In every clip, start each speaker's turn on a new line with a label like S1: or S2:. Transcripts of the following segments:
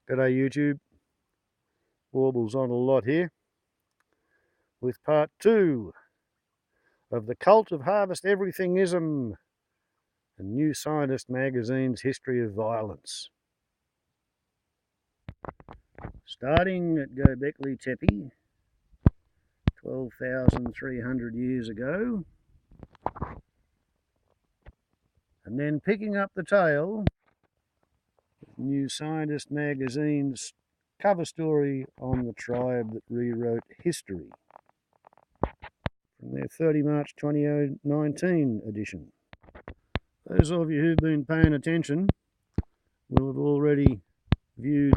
S1: G'day YouTube, Warbles on a lot here with part 2 of the Cult of Harvest Everything-ism and New Scientist magazine's history of violence. Starting at Göbekli Tepe 12,300 years ago, and then picking up the tale, New Scientist magazine's cover story on the tribe that rewrote history from their 30 March 2019 edition. Those of you who've been paying attention will have already viewed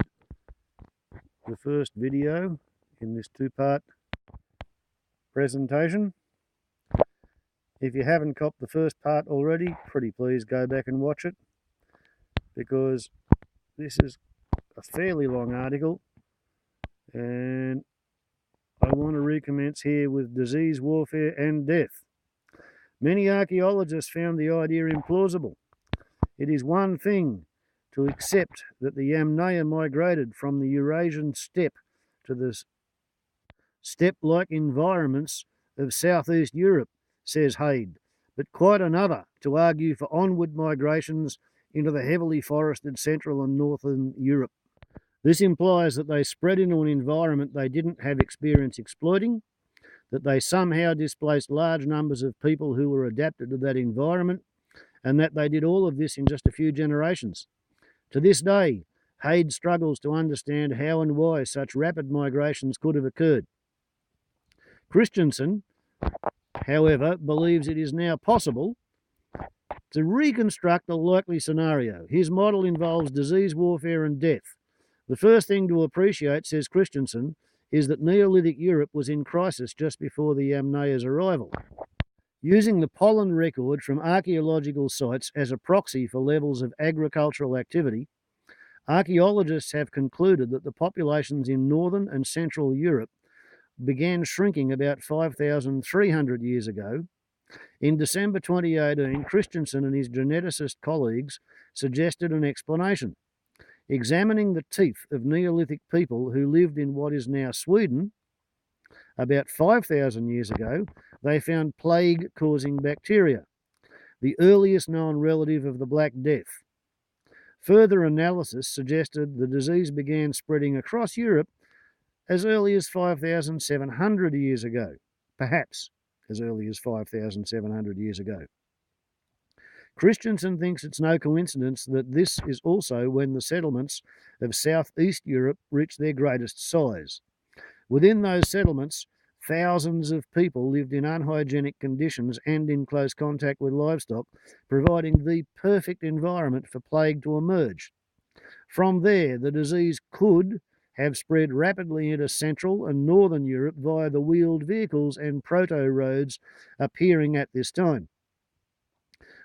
S1: the first video in this two-part presentation. If you haven't copped the first part already, pretty please go back and watch it, because this is a fairly long article and I want to recommence here with disease, warfare and death. Many archaeologists found the idea implausible. It is one thing to accept that the Yamnayan migrated from the Eurasian steppe to the steppe-like environments of southeast Europe, says Haid, but quite another to argue for onward migrations into the heavily forested central and northern Europe. This implies that they spread into an environment they didn't have experience exploiting, that they somehow displaced large numbers of people who were adapted to that environment, and that they did all of this in just a few generations. To this day, Haid struggles to understand how and why such rapid migrations could have occurred. Christensen, however, believes it is now possible to reconstruct a likely scenario. His model involves disease, warfare and death. The first thing to appreciate, says Christensen, is that Neolithic Europe was in crisis just before the Yamnayas' arrival. Using the pollen record from archaeological sites as a proxy for levels of agricultural activity, archaeologists have concluded that the populations in northern and central Europe began shrinking about 5,300 years ago. In December 2018, Christensen and his geneticist colleagues suggested an explanation. Examining the teeth of Neolithic people who lived in what is now Sweden about 5,000 years ago, they found plague-causing bacteria, the earliest known relative of the Black Death. Further analysis suggested the disease began spreading across Europe as early as 5,700 years ago, perhaps as early as 5,700 years ago. Christensen thinks it's no coincidence that this is also when the settlements of southeast Europe reached their greatest size. Within those settlements, thousands of people lived in unhygienic conditions and in close contact with livestock, providing the perfect environment for plague to emerge. From there, the disease could have spread rapidly into Central and Northern Europe via the wheeled vehicles and proto-roads appearing at this time.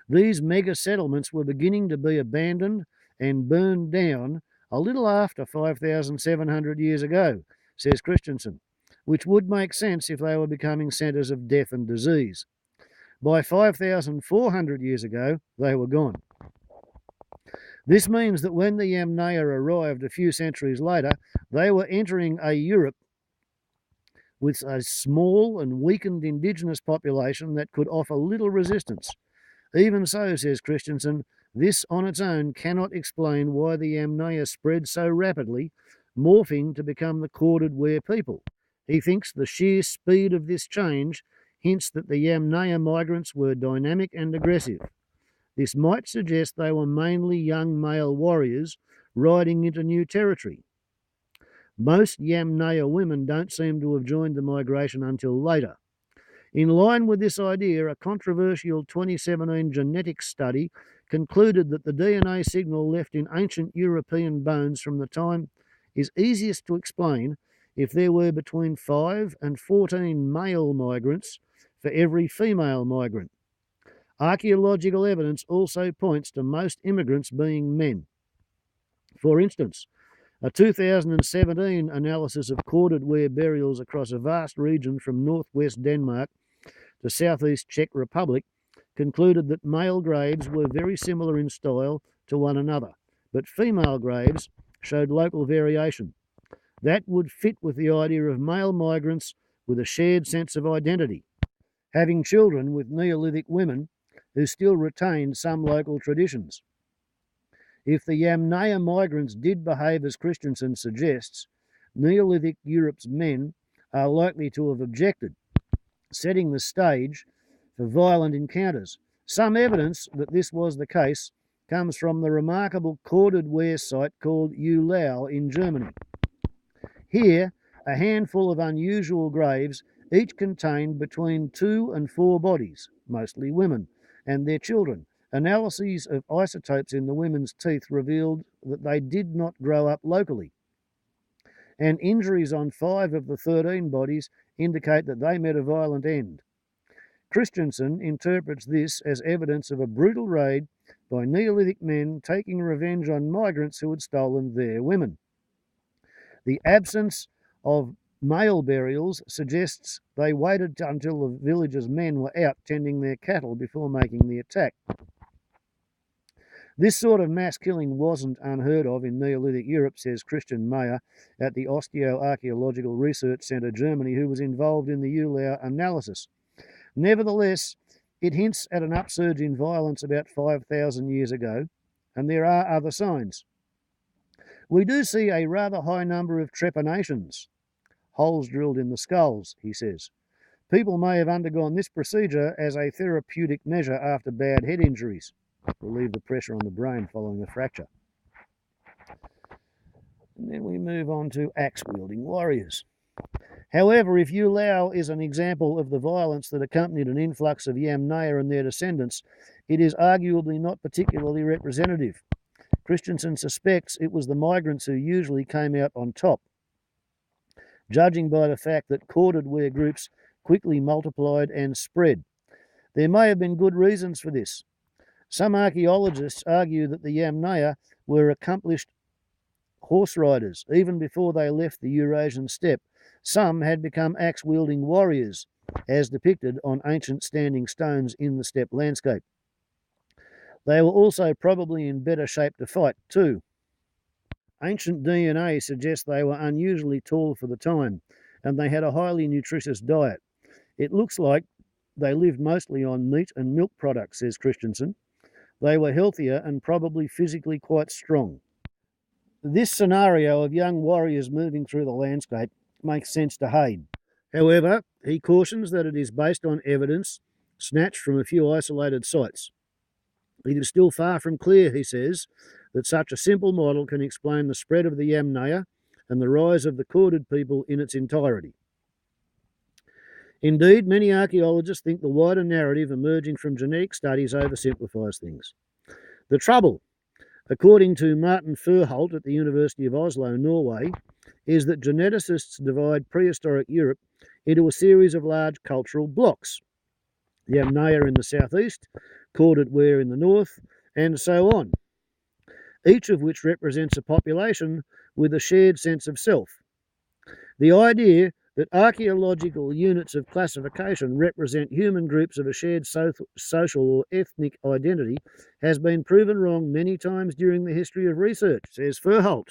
S1: These mega settlements were beginning to be abandoned and burned down a little after 5,700 years ago, says Christensen, which would make sense if they were becoming centres of death and disease. By 5,400 years ago, they were gone. This means that when the Yamnaya arrived a few centuries later, they were entering a Europe with a small and weakened indigenous population that could offer little resistance. Even so, says Christensen, this on its own cannot explain why the Yamnaya spread so rapidly, morphing to become the Corded-Ware people. He thinks the sheer speed of this change hints that the Yamnaya migrants were dynamic and aggressive. This might suggest they were mainly young male warriors riding into new territory. Most Yamnaya women don't seem to have joined the migration until later. In line with this idea, a controversial 2017 genetics study concluded that the DNA signal left in ancient European bones from the time is easiest to explain if there were between 5 and 14 male migrants for every female migrant. Archaeological evidence also points to most immigrants being men. For instance, a 2017 analysis of Corded-Ware burials across a vast region from northwest Denmark to southeast Czech Republic concluded that male graves were very similar in style to one another, but female graves showed local variation. That would fit with the idea of male migrants with a shared sense of identity, having children with Neolithic women who still retained some local traditions. If the Yamnaya migrants did behave as Christensen suggests, Neolithic Europe's men are likely to have objected, setting the stage for violent encounters. Some evidence that this was the case comes from the remarkable Corded-Ware site called Uhlau in Germany. Here, a handful of unusual graves each contained between 2 and 4 bodies, mostly women, and their children. Analyses of isotopes in the women's teeth revealed that they did not grow up locally. And injuries on 5 of the 13 bodies indicate that they met a violent end. Christensen interprets this as evidence of a brutal raid by Neolithic men taking revenge on migrants who had stolen their women. The absence of male burials suggests they waited until the villagers' men were out tending their cattle before making the attack. This sort of mass killing wasn't unheard of in Neolithic Europe, says Christian Mayer at the Osteoarchaeological Research Centre, Germany, who was involved in the Uhlau analysis. Nevertheless, it hints at an upsurge in violence about 5,000 years ago, and there are other signs. We do see a rather high number of trepanations, holes drilled in the skulls, he says. People may have undergone this procedure as a therapeutic measure after bad head injuries, relieve the pressure on the brain following a fracture. And then we move on to axe-wielding warriors. However, if Uhlau is an example of the violence that accompanied an influx of Yamnaya and their descendants, it is arguably not particularly representative. Christensen suspects it was the migrants who usually came out on top, judging by the fact that Corded-Ware groups quickly multiplied and spread. There may have been good reasons for this. Some archaeologists argue that the Yamnaya were accomplished horse riders even before they left the Eurasian steppe. Some had become axe-wielding warriors, as depicted on ancient standing stones in the steppe landscape. They were also probably in better shape to fight, too. Ancient DNA suggests they were unusually tall for the time, and they had a highly nutritious diet. It looks like they lived mostly on meat and milk products, says Christensen. They were healthier and probably physically quite strong. This scenario of young warriors moving through the landscape makes sense to Haid. However, he cautions that it is based on evidence snatched from a few isolated sites. It is still far from clear, he says, that such a simple model can explain the spread of the Yamnaya and the rise of the Corded people in its entirety. Indeed, many archaeologists think the wider narrative emerging from genetic studies oversimplifies things. The trouble, according to Martin Furholt at the University of Oslo, Norway, is that geneticists divide prehistoric Europe into a series of large cultural blocks. Yamnaya in the southeast, Corded-Ware in the north, and so on, each of which represents a population with a shared sense of self. The idea that archaeological units of classification represent human groups of a shared social or ethnic identity has been proven wrong many times during the history of research, says Furholt.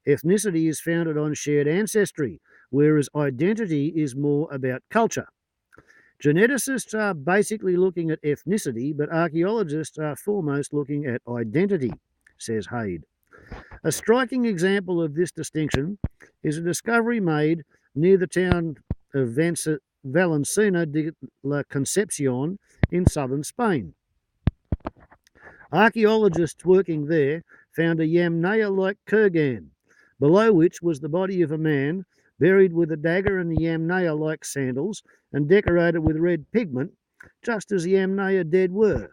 S1: Ethnicity is founded on shared ancestry, whereas identity is more about culture. Geneticists are basically looking at ethnicity, but archaeologists are foremost looking at identity, says Haid. A striking example of this distinction is a discovery made near the town of Valencina de la Concepcion in southern Spain. Archaeologists working there found a Yamnaya-like kurgan, below which was the body of a man buried with a dagger and the Yamnaya-like sandals and decorated with red pigment, just as the Yamnaya dead were.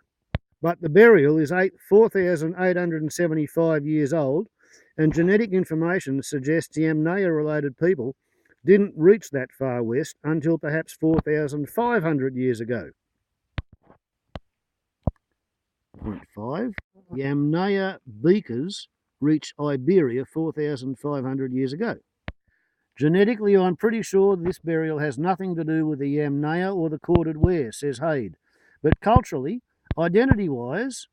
S1: But the burial is 4,875 years old, and genetic information suggests Yamnaya-related people didn't reach that far west until perhaps 4,500 years ago. Point 5. Yamnaya beakers reached Iberia 4,500 years ago. Genetically, I'm pretty sure this burial has nothing to do with the Yamnaya or the Corded-Ware, says Haid. But culturally, identity-wise,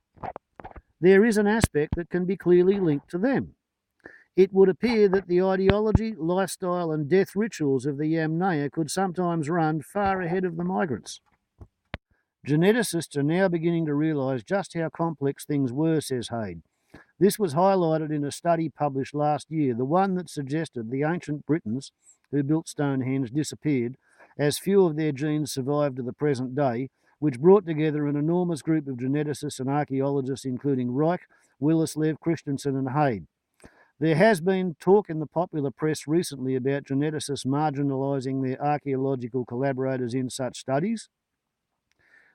S1: there is an aspect that can be clearly linked to them. It would appear that the ideology, lifestyle and death rituals of the Yamnaya could sometimes run far ahead of the migrants. Geneticists are now beginning to realise just how complex things were, says Haid. This was highlighted in a study published last year, the one that suggested the ancient Britons who built Stonehenge disappeared, as few of their genes survived to the present day, which brought together an enormous group of geneticists and archaeologists, including Reich, Willislev, Christensen and Haid. There has been talk in the popular press recently about geneticists marginalising their archaeological collaborators in such studies.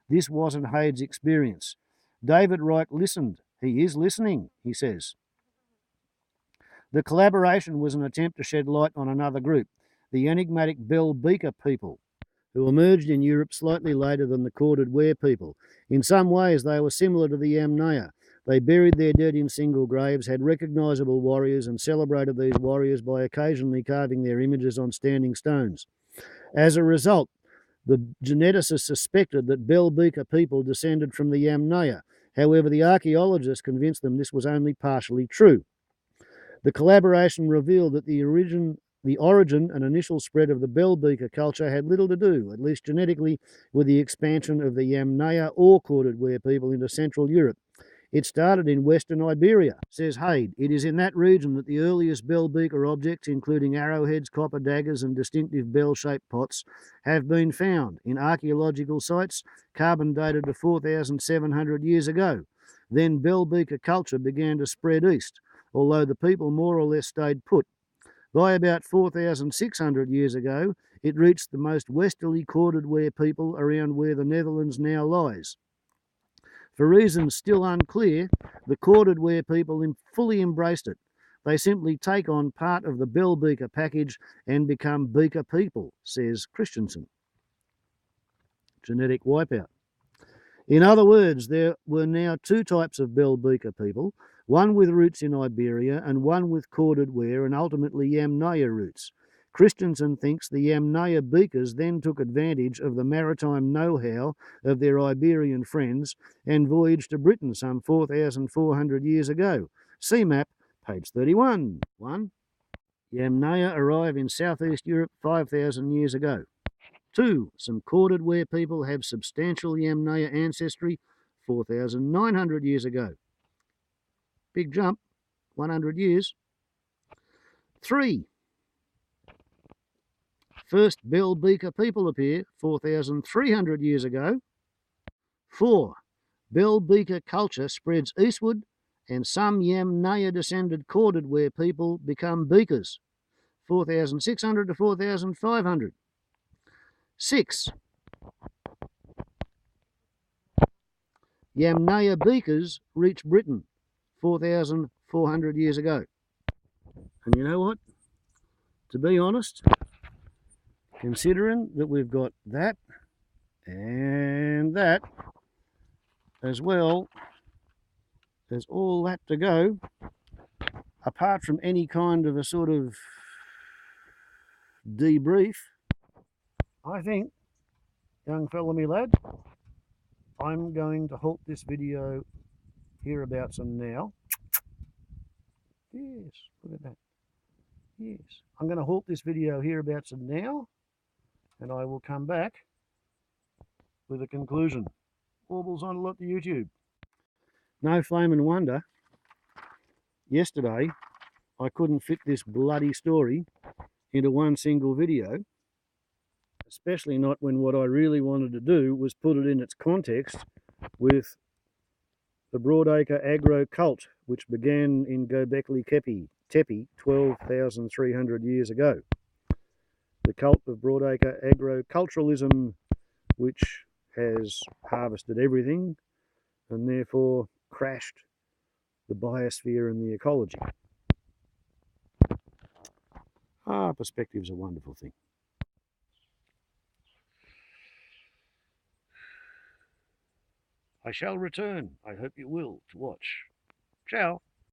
S1: This wasn't Haid's experience. David Reich listened. He is listening, he says. The collaboration was an attempt to shed light on another group, the enigmatic Bell Beaker people, who emerged in Europe slightly later than the Corded-Ware people. In some ways, they were similar to the Yamnaya. They buried their dead in single graves, had recognisable warriors, and celebrated these warriors by occasionally carving their images on standing stones. As a result, the geneticists suspected that Bell Beaker people descended from the Yamnaya. However, the archaeologists convinced them this was only partially true. The collaboration revealed that the origin and initial spread of the Bell Beaker culture had little to do, at least genetically, with the expansion of the Yamnaya or Corded-Ware people into Central Europe. It started in western Iberia, says Haid. It is in that region that the earliest Bell Beaker objects, including arrowheads, copper daggers and distinctive bell-shaped pots, have been found in archaeological sites carbon dated to 4,700 years ago. Then Bell Beaker culture began to spread east, although the people more or less stayed put. By about 4,600 years ago, it reached the most westerly Corded-Ware people around where the Netherlands now lies. For reasons still unclear, the Corded-Ware people fully embraced it. They simply take on part of the Bell Beaker package and become Beaker people, says Christensen. Genetic wipeout. In other words, there were now two types of Bell Beaker people, one with roots in Iberia and one with Corded-Ware and ultimately Yamnaya roots. Christensen thinks the Yamnaya Beakers then took advantage of the maritime know-how of their Iberian friends and voyaged to Britain some 4,400 years ago. See map, page 31. 1. Yamnaya arrive in southeast Europe 5,000 years ago. 2. Some Corded-Ware people have substantial Yamnaya ancestry 4,900 years ago. Big jump, 100 years. 3. First Bell Beaker people appear 4,300 years ago. 4. Bell Beaker culture spreads eastward and some Yamnaya descended Corded-Ware people become Beakers 4,600 to 4,500. 6. Yamnaya Beakers reached Britain 4,400 years ago. And you know what? To be honest, considering that we've got that and that, as well as all that to go, apart from any kind of a sort of debrief, I think, young fella me lad, I'm going to halt this video hereabouts and now. Yes, look at that. Yes, I'm going to halt this video hereabouts and now, and I will come back with a conclusion. Warbles on a lot to YouTube. No flaming wonder, yesterday I couldn't fit this bloody story into one single video, especially not when what I really wanted to do was put it in its context with the Broadacre Agro Cult, which began in Göbekli Tepe 12,300 years ago. The cult of Broadacre agriculturalism, which has harvested everything and therefore crashed the biosphere and the ecology. Perspective's a wonderful thing. I shall return, I hope you will, to watch. Ciao.